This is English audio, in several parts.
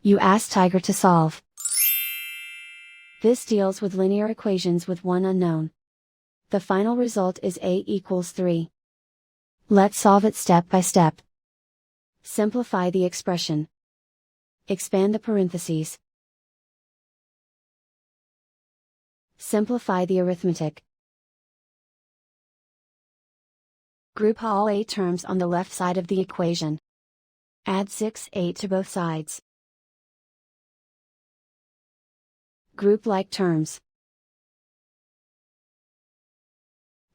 You ask Tiger to solve. This deals with linear equations with one unknown. The final result is a equals 3. Let's solve it step by step. Simplify the expression. Expand the parentheses. Simplify the arithmetic. Group all a terms on the left side of the equation. Add 6a to both sides. Group like terms.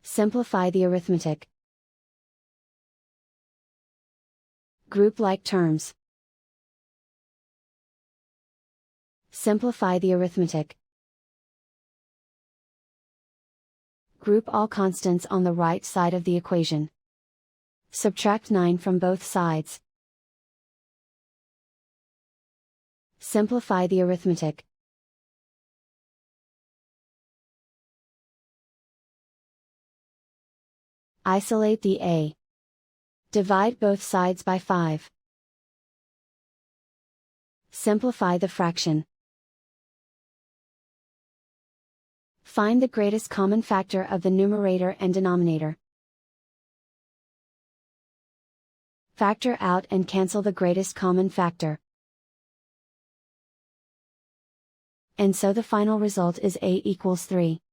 Simplify the arithmetic. Group like terms. Simplify the arithmetic. Group all constants on the right side of the equation. Subtract 9 from both sides. Simplify the arithmetic. Isolate the a. Divide both sides by 5. Simplify the fraction. Find the greatest common factor of the numerator and denominator. Factor out and cancel the greatest common factor. And so the final result is a equals 3.